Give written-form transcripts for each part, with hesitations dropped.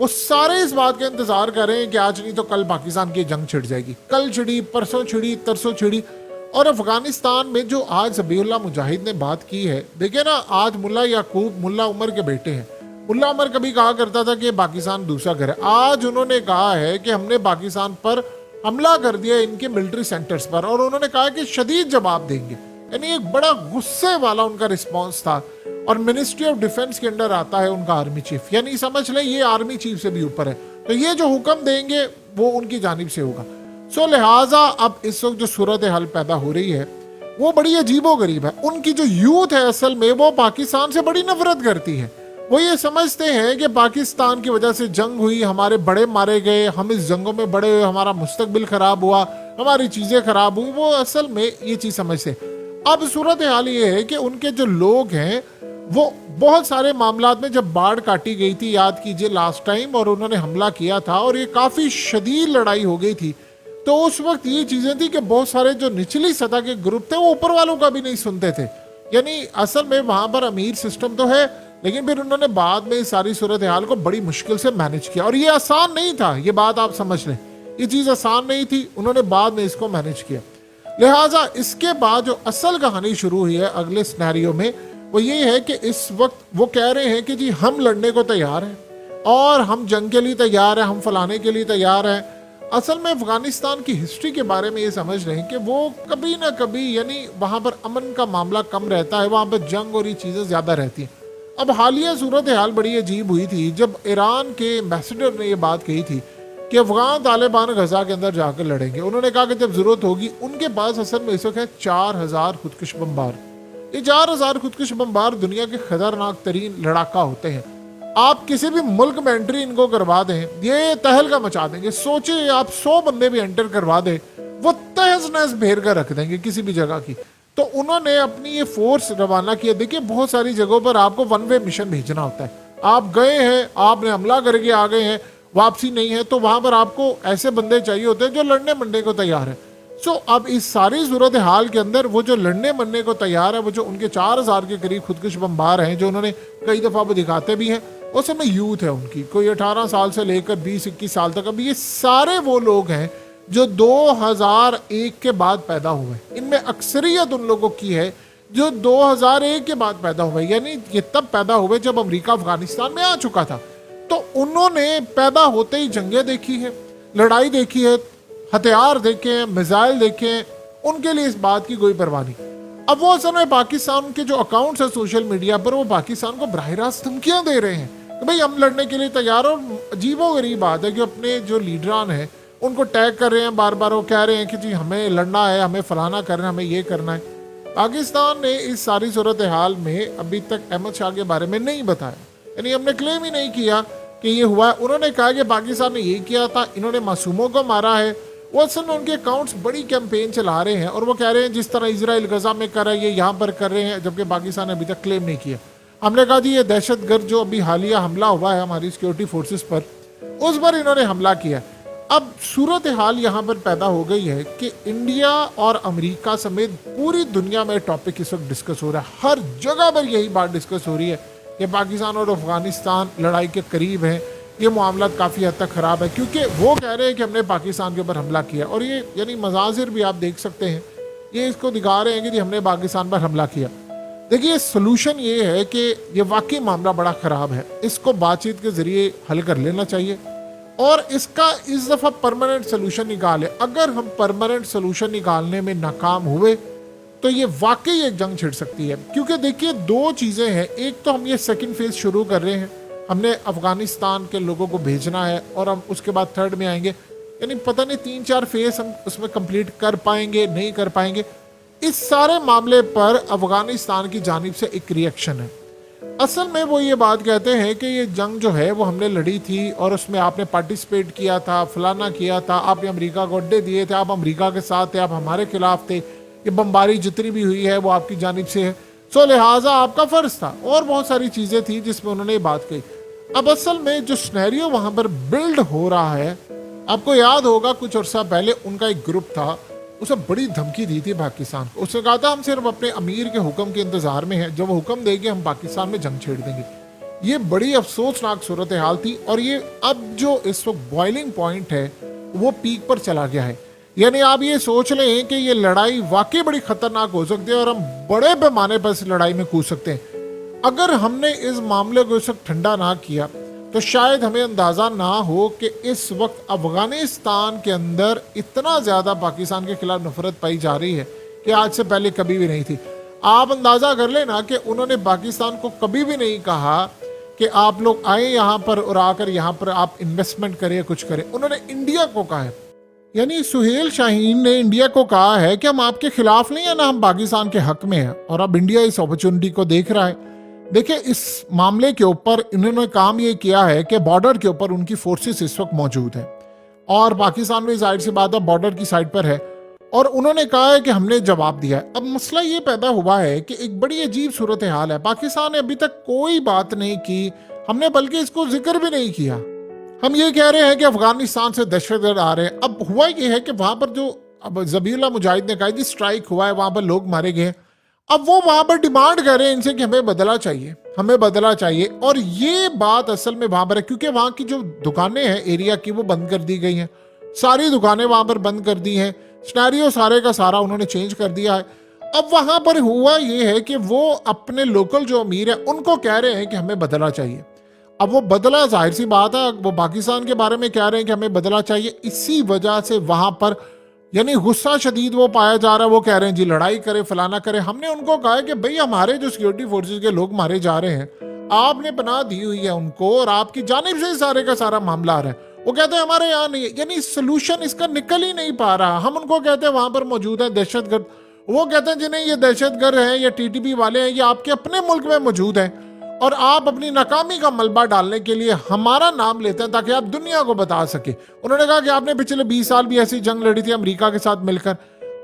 وہ سارے اس بات کا انتظار کر رہے ہیں کہ آج نہیں تو کل پاکستان کی جنگ چھڑ جائے گی. کل چھڑی, پرسوں چھڑی, ترسوں چھڑی. اور افغانستان میں جو آج ذبیح اللہ مجاہد نے بات کی ہے, دیکھیں نا, آج ملا یعقوب ملا عمر کے بیٹے ہیں. ملا عمر کبھی کہا کرتا تھا کہ پاکستان دوسرا گھر ہے. آج انہوں نے کہا ہے کہ ہم نے پاکستان پر حملہ کر دیا ان کے ملٹری سینٹرز پر, اور انہوں نے کہا کہ شدید جواب دیں گے. یعنی ایک بڑا غصے والا ان کا رسپانس تھا. اور منسٹری آف ڈیفنس کے انڈر آتا ہے ان کا آرمی چیف, یعنی سمجھ لیں یہ آرمی چیف سے بھی اوپر ہے. تو یہ جو حکم دیں گے وہ ان کی جانب سے ہوگا. سو لہٰذا اب اس وقت جو صورتحال پیدا ہو رہی ہے وہ بڑی عجیب و غریب ہے. ان کی جو یوتھ ہے اصل میں وہ پاکستان سے بڑی نفرت کرتی ہے. وہ یہ سمجھتے ہیں کہ پاکستان کی وجہ سے جنگ ہوئی, ہمارے بڑے مارے گئے, ہم اس جنگوں میں بڑے ہوئے, ہمارا مستقبل خراب ہوا, ہماری چیزیں خراب ہوئی. وہ اصل میں یہ چیز سمجھتے. اب صورتحال یہ ہے کہ ان کے جو لوگ ہیں وہ بہت سارے معاملات میں, جب باڑ کاٹی گئی تھی یاد کیجئے لاسٹ ٹائم, اور انہوں نے حملہ کیا تھا اور یہ کافی شدید لڑائی ہو گئی تھی, تو اس وقت یہ چیزیں تھی کہ بہت سارے جو نچلی سطح کے گروپ تھے وہ اوپر والوں کا بھی نہیں سنتے تھے. یعنی اصل میں وہاں پر امیر سسٹم تو ہے, لیکن پھر انہوں نے بعد میں اس ساری صورتحال کو بڑی مشکل سے مینج کیا. اور یہ آسان نہیں تھا, یہ بات آپ سمجھ لیں, یہ چیز آسان نہیں تھی, انہوں نے بعد میں اس کو مینج کیا. لہٰذا اس کے بعد جو اصل کہانی شروع ہوئی ہے اگلے سینیریو میں, وہ یہ ہے کہ اس وقت وہ کہہ رہے ہیں کہ جی ہم لڑنے کو تیار ہیں اور ہم جنگ کے لیے تیار ہیں, ہم فلانے کے لیے تیار ہیں. اصل میں افغانستان کی ہسٹری کے بارے میں یہ سمجھ رہے ہیں کہ وہ کبھی نہ کبھی, یعنی وہاں پر امن کا معاملہ کم رہتا ہے, وہاں پر جنگ اور یہ چیزیں زیادہ رہتی ہیں. اب حالیہ صورتحال بڑی عجیب ہوئی تھی جب ایران کے ایمبیسڈر نے یہ بات کہی تھی کہ افغان طالبان غزہ کے اندر جا کر لڑیں گے. انہوں نے کہا کہ جب ضرورت ہوگی, ان کے پاس اصل میں اس وقت ہے 4000 خودکش بمبار. یہ 4000 خودکش بمبار دنیا کے خطرناک ترین لڑاکا ہوتے ہیں. آپ کسی بھی ملک میں انٹری ان کو کروا دیں, یہ تہلکہ مچا دیں گے. سوچیں آپ 100 بندے بھی انٹر کروا دیں, وہ تہز نہز پھیر کر رکھ دیں گے کسی بھی جگہ کی. تو انہوں نے اپنی یہ فورس روانہ کیا. دیکھیے بہت ساری جگہوں پر آپ کو ون وے مشن بھیجنا ہوتا ہے. آپ گئے ہیں, آپ نے حملہ کر کے آ گئے ہیں, واپسی نہیں ہے, تو وہاں پر آپ کو ایسے بندے چاہیے ہوتے ہیں جو لڑنے مننے کو تیار ہے. سو اب اس ساری صورتحال کے اندر وہ جو لڑنے مننے کو تیار ہے, وہ جو ان کے 4000 کے قریب خودکش بمبار ہیں, جو انہوں نے کئی دفعہ وہ دکھاتے بھی ہیں, اس میں یوتھ ہے ان کی, کوئی 18 سال سے لے کر 20-21 سال تک. اب یہ سارے وہ لوگ ہیں جو 2001 کے بعد پیدا ہوئے. ان میں اکثریت ان لوگوں کی ہے جو 2001 کے بعد پیدا ہوئے, یعنی یہ تب پیدا ہوئے جب امریکہ افغانستان میں آ چکا تھا. تو انہوں نے پیدا ہوتے ہی جنگیں دیکھی ہے, لڑائی دیکھی ہے, ہتھیار دیکھے ہیں, میزائل دیکھے ہیں. ان کے لیے اس بات کی کوئی پرواہ نہیں. اب وہ اصل میں پاکستان کے جو اکاؤنٹس ہیں سوشل میڈیا پر, وہ پاکستان کو براہ راست دھمکیاں دے رہے ہیں کہ بھئی ہم لڑنے کے لیے تیار. اور عجیب و غریب بات ہے کہ اپنے جو لیڈران ہیں ان کو ٹیگ کر رہے ہیں بار بار, وہ کہہ رہے ہیں کہ جی ہمیں لڑنا ہے, ہمیں فلانا کرنا ہے, ہمیں یہ کرنا ہے. پاکستان نے اس ساری صورتحال میں ابھی تک احمد شاہ کے بارے میں نہیں بتایا, یعنی ہم نے کلیم ہی نہیں کیا کہ یہ ہوا ہے. انہوں نے کہا کہ پاکستان نے یہ کیا تھا, انہوں نے معصوموں کو مارا ہے. وہ اصل میں ان کے اکاؤنٹس بڑی کیمپین چلا رہے ہیں, اور وہ کہہ رہے ہیں جس طرح اسرائیل غزہ میں کر رہا ہے یہ یہاں پر کر رہے ہیں, جبکہ پاکستان نے ابھی تک کلیم نہیں کیا. ہم نے کہا جی یہ دہشت گرد جو ابھی حالیہ حملہ ہوا ہے ہماری سیکورٹی فورسز پر, اس پر انہوں نے حملہ کیا. اب صورتحال یہاں پر پیدا ہو گئی ہے کہ انڈیا اور امریکہ سمیت پوری دنیا میں ٹاپک اس وقت ڈسکس ہو رہا ہے. ہر جگہ پر یہی بات ڈسکس ہو رہی ہے کہ پاکستان اور افغانستان لڑائی کے قریب ہیں, یہ معاملات کافی حد تک خراب ہے, کیونکہ وہ کہہ رہے ہیں کہ ہم نے پاکستان کے اوپر حملہ کیا. اور یہ یعنی مناظر بھی آپ دیکھ سکتے ہیں, یہ اس کو دکھا رہے ہیں کہ جی ہم نے پاکستان پر حملہ کیا. دیکھیے سلوشن یہ ہے کہ یہ واقعی معاملہ بڑا خراب ہے, اس کو بات چیت کے ذریعے حل کر لینا چاہیے, اور اس کا اس دفعہ پرماننٹ سلوشن نکالے. اگر ہم پرماننٹ سلوشن نکالنے میں ناکام ہوئے تو یہ واقعی ایک جنگ چھڑ سکتی ہے. کیونکہ دیکھیے دو چیزیں ہیں, ایک تو ہم یہ سیکنڈ فیز شروع کر رہے ہیں, ہم نے افغانستان کے لوگوں کو بھیجنا ہے, اور ہم اس کے بعد تھرڈ میں آئیں گے. یعنی پتہ نہیں 3-4 فیز ہم اس میں کمپلیٹ کر پائیں گے نہیں کر پائیں گے. اس سارے معاملے پر افغانستان کی جانب سے ایک ریئیکشن ہے. اصل میں وہ یہ بات کہتے ہیں کہ یہ جنگ جو ہے وہ ہم نے لڑی تھی, اور اس میں آپ نے پارٹیسپیٹ کیا تھا, فلانا کیا تھا, آپ نے امریکہ کو اڈے دیے تھے, آپ امریکہ کے ساتھ تھے, آپ ہمارے خلاف تھے, یہ بمباری جتنی بھی ہوئی ہے وہ آپ کی جانب سے ہے, سو لہٰذا آپ کا فرض تھا. اور بہت ساری چیزیں تھیں جس میں انہوں نے یہ بات کہی. اب اصل میں جو سینیریو وہاں پر بلڈ ہو رہا ہے, آپ کو یاد ہوگا کچھ عرصہ پہلے ان کا ایک گروپ تھا, اسے بڑی دھمکی دی تھی پاکستان کو. اس نے کہا تھا ہم صرف اپنے امیر کے حکم کے انتظار میں ہیں, جب وہ حکم دے گے ہم پاکستان میں جنگ چھیڑ دیں گے. یہ بڑی افسوسناک صورتحال تھی، اور یہ اب جو اس وقت بوائلنگ پوائنٹ ہے وہ پیک پر چلا گیا ہے. یعنی آپ یہ سوچ لیں کہ یہ لڑائی واقعی بڑی خطرناک ہو سکتی ہے اور ہم بڑے پیمانے پر اس لڑائی میں کود سکتے ہیں. اگر ہم نے اس معاملے کو اس وقت ٹھنڈا نہ کیا تو شاید ہمیں اندازہ نہ ہو کہ اس وقت افغانستان کے اندر اتنا زیادہ پاکستان کے خلاف نفرت پائی جا رہی ہے کہ آج سے پہلے کبھی بھی نہیں تھی. آپ اندازہ کر لیں نا کہ انہوں نے پاکستان کو کبھی بھی نہیں کہا کہ آپ لوگ آئیں یہاں پر اور آ کر یہاں پر آپ انویسٹمنٹ کریں، کچھ کریں. انہوں نے انڈیا کو کہا ہے. یعنی سہیل شاہین نے انڈیا کو کہا ہے کہ ہم آپ کے خلاف نہیں ہیں، نہ ہم پاکستان کے حق میں ہیں. اور اب انڈیا اس اپرچونٹی کو دیکھ رہا ہے. دیکھیں اس معاملے کے اوپر انہوں نے کام یہ کیا ہے کہ بارڈر کے اوپر ان کی فورسز اس وقت موجود ہیں، اور پاکستان میں ظاہر سی بات ہے بارڈر کی سائڈ پر ہے، اور انہوں نے کہا ہے کہ ہم نے جواب دیا ہے. اب مسئلہ یہ پیدا ہوا ہے کہ ایک بڑی عجیب صورتحال ہے. پاکستان نے ابھی تک کوئی بات نہیں کی، ہم نے بلکہ اس کو ذکر بھی نہیں کیا. ہم یہ کہہ رہے ہیں کہ افغانستان سے دہشت گرد آ رہے ہیں. اب ہوا یہ ہے کہ وہاں پر جو اب ذبیح اللہ مجاہد نے کہا جی اسٹرائک ہوا ہے، وہاں پر لوگ مارے گئے. اب وہ وہاں پر ڈیمانڈ کر رہے ہیں ان سے کہ ہمیں بدلہ چاہیے، ہمیں بدلہ چاہیے. اور یہ بات اصل میں وہاں پر ہے کیونکہ وہاں کی جو دکانیں ہیں ایریا کی وہ بند کر دی گئی ہیں. ساری دکانیں وہاں پر بند کر دی ہیں. سنیریو سارے کا سارا انہوں نے چینج کر دیا ہے. اب وہاں پر ہوا یہ ہے کہ وہ اپنے لوکل جو امیر ہیں ان کو کہہ رہے ہیں کہ ہمیں بدلہ چاہیے. اب وہ بدلہ ظاہر سی بات ہے وہ پاکستان کے بارے میں کہہ رہے ہیں کہ ہمیں بدلہ چاہیے. اسی وجہ سے وہاں پر یعنی غصہ شدید وہ پایا جا رہا ہے. وہ کہہ رہے ہیں جی لڑائی کرے فلانا کرے. ہم نے ان کو کہا ہے کہ بھئی ہمارے جو سیکیورٹی فورسز کے لوگ مارے جا رہے ہیں، آپ نے پناہ دی ہوئی ہے ان کو اور آپ کی جانب سے سارے کا سارا معاملہ آ رہا ہے. وہ کہتے ہیں ہمارے یہاں نہیں ہے. یعنی سلوشن اس کا نکل ہی نہیں پا رہا. ہم ان کو کہتے ہیں وہاں پر موجود ہے دہشت گرد. وہ کہتے ہیں جنہیں یہ دہشت گرد ہیں یا ٹی ٹی پی والے ہیں یہ آپ کے اپنے ملک میں موجود ہیں، اور آپ اپنی ناکامی کا ملبہ ڈالنے کے لیے ہمارا نام لیتے ہیں تاکہ آپ دنیا کو بتا سکے. انہوں نے کہا کہ آپ نے پچھلے 20 سال بھی ایسی جنگ لڑی تھی امریکہ کے ساتھ مل کر.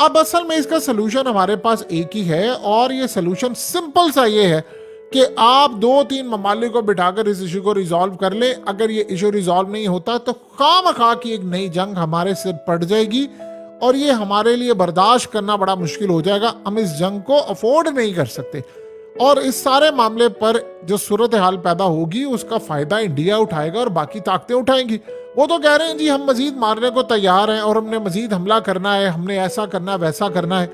اب اصل میں اس کا سلوشن ہمارے پاس ایک ہی ہے، اور یہ سلوشن سمپل سا یہ ہے کہ آپ 2-3 ممالک کو بٹھا کر اس ایشو کو ریزالو کر لیں. اگر یہ ایشو ریزالو نہیں ہوتا تو خواہ کی ایک نئی جنگ ہمارے سر پڑ جائے گی، اور یہ ہمارے لیے برداشت کرنا بڑا مشکل ہو جائے گا. ہم اس جنگ کو افورڈ نہیں کر سکتے. اور اس سارے معاملے پر جو صورتحال پیدا ہوگی اس کا فائدہ انڈیا اٹھائے گا اور باقی طاقتیں اٹھائیں گی. وہ تو کہہ رہے ہیں جی ہم مزید مارنے کو تیار ہیں اور ہم نے مزید حملہ کرنا ہے، ہم نے ایسا کرنا ہے ویسا کرنا ہے.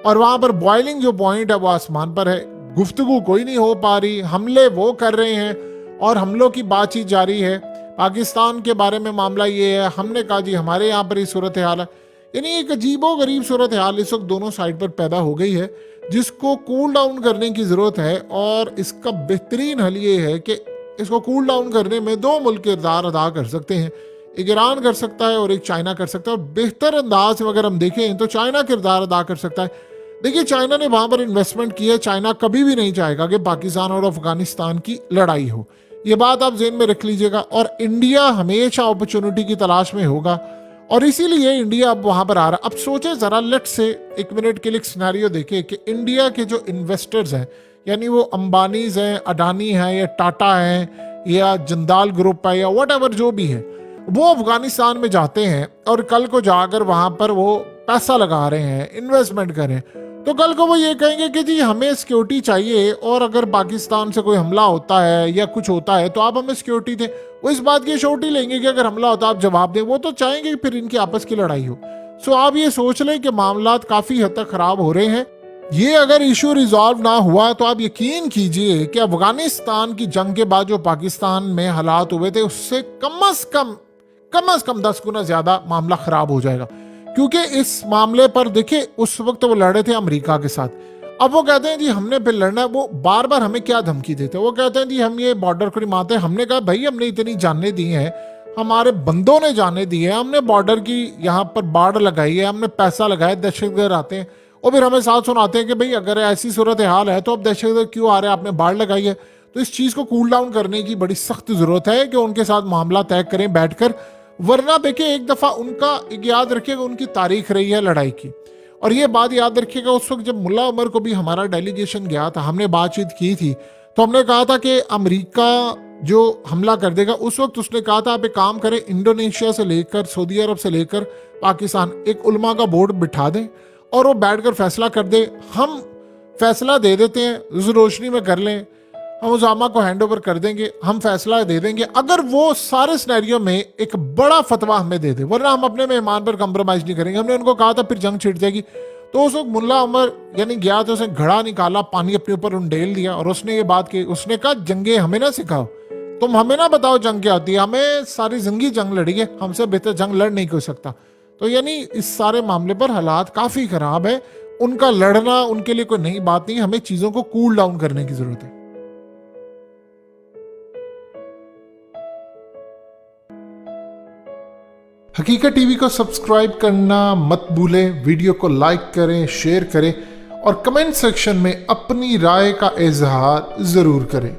اور وہاں پر بوائلنگ جو پوائنٹ ہے وہ آسمان پر ہے. گفتگو کوئی نہیں ہو پا رہی. حملے وہ کر رہے ہیں اور حملوں کی بات چیت جاری ہے. پاکستان کے بارے میں معاملہ یہ ہے، ہم نے کہا جی ہمارے یہاں پر یہ صورتحال ہے. یعنی ایک عجیب و غریب صورتحال اس وقت دونوں سائڈ پر پیدا ہو گئی ہے جس کو کول ڈاؤن کرنے کی ضرورت ہے. اور اس کا بہترین حل یہ ہے کہ اس کو کول ڈاؤن کرنے میں 2 ملک کردار ادا کر سکتے ہیں. ایک ایران کر سکتا ہے اور ایک چائنا کر سکتا ہے. اور بہتر انداز میں اگر ہم دیکھیں تو چائنا کردار ادا کر سکتا ہے. دیکھیے چائنا نے وہاں پر انویسٹمنٹ کی ہے. چائنا کبھی بھی نہیں چاہے گا کہ پاکستان اور افغانستان کی لڑائی ہو. یہ بات آپ ذہن میں رکھ لیجئے گا. اور انڈیا ہمیشہ اپرچونٹی کی تلاش میں ہوگا اور اسی لیے انڈیا اب وہاں پر آ رہا. اب سوچیں ذرا لیٹ سے 1 منٹ کے لیے سیناریو دیکھیں کہ انڈیا کے جو انویسٹرز ہیں یعنی وہ امبانیز ہیں، اڈانی ہیں یا ٹاٹا ہیں یا جندال گروپ ہے یا واٹ ایور جو بھی ہے، وہ افغانستان میں جاتے ہیں اور کل کو جا کر وہاں پر وہ پیسہ لگا رہے ہیں، انویسٹمنٹ کریں، تو کل کو وہ یہ کہیں گے کہ جی ہمیں سیکیورٹی چاہیے اور اگر پاکستان سے کوئی حملہ ہوتا ہے یا کچھ ہوتا ہے تو آپ ہمیں سیکیورٹی دیں. وہ اس بات کی شورٹی لیں گے کہ اگر حملہ ہوتا آپ جواب دیں. وہ تو چاہیں گے پھر ان کی آپس کی لڑائی ہو. سو آپ یہ سوچ لیں کہ معاملات کافی حد تک خراب ہو رہے ہیں. یہ اگر ایشو ریزالو نہ ہوا تو آپ یقین کیجئے کہ افغانستان کی جنگ کے بعد جو پاکستان میں حالات ہوئے تھے اس سے کم از کم 10 گنا زیادہ معاملہ خراب ہو جائے گا. کیونکہ اس معاملے پر دیکھیں اس وقت وہ لڑے تھے امریکہ کے ساتھ. اب وہ کہتے ہیں جی ہم نے پھر لڑنا ہے. وہ بار بار ہمیں کیا دھمکی دیتے ہیں، وہ کہتے ہیں جی ہم یہ بارڈر کو نہیں مانتے. ہم نے کہا بھائی ہم نے اتنی جانیں دی ہیں، ہمارے بندوں نے جانے دی ہیں، ہم نے بارڈر کی یہاں پر باڑ لگائی ہے، ہم نے پیسہ لگایا. دہشت گرد آتے ہیں اور پھر ہمیں ساتھ سناتے ہیں کہ بھئی اگر ایسی صورتحال ہے تو اب دہشت گرد کیوں آ رہے ہیں، آپ نے باڑ لگائی ہے. تو اس چیز کو کول ڈاؤن کرنے کی بڑی سخت ضرورت ہے کہ ان کے ساتھ معاملہ طے کریں بیٹھ کر. ورنہ دیکھیں ایک دفعہ ان کا ایک یاد رکھیے گا ان کی تاریخ رہی ہے لڑائی کی. اور یہ بات یاد رکھیے گا اس وقت جب ملا عمر کو بھی ہمارا ڈیلیگیشن گیا تھا، ہم نے بات چیت کی تھی تو ہم نے کہا تھا کہ امریکہ جو حملہ کر دے گا. اس وقت اس نے کہا تھا آپ ایک کام کریں، انڈونیشیا سے لے کر سعودی عرب سے لے کر پاکستان ایک علماء کا بورڈ بٹھا دیں اور وہ بیٹھ کر فیصلہ کر دے. ہم فیصلہ دے دیتے ہیں، اس روشنی میں کر لیں. ہم اسامہ کو ہینڈ اوور کر دیں گے, ہم فیصلہ دے دیں گے, اگر وہ سارے سینیریو میں ایک بڑا فتویٰ ہمیں دے دے, ورنہ ہم اپنے مہمان پر کمپرومائز نہیں کریں گے. ہم نے ان کو کہا تھا پھر جنگ چھڑ جائے گی. تو اس وقت ملا عمر یعنی گیا تو اس نے گھڑا نکالا, پانی اپنے اوپر انڈیل دیا, اور اس نے یہ بات کی, اس نے کہا جنگیں ہمیں نہ سکھاؤ, تم ہمیں نہ بتاؤ جنگ کیا ہوتی ہے, ہمیں ساری زندگی جنگ لڑی ہے, ہم سے بہتر جنگ لڑ نہیں کوئی سکتا. تو یعنی اس سارے معاملے پر حالات کافی خراب ہے. ان کا لڑنا ان کے لیے کوئی نئی بات نہیں, ہمیں چیزوں کو کول ڈاؤن کرنے کی ضرورت ہے. حقیقت ٹی وی کو سبسکرائب کرنا مت بھولیں, ویڈیو کو لائک کریں, شیئر کریں, اور کمنٹ سیکشن میں اپنی رائے کا اظہار ضرور کریں.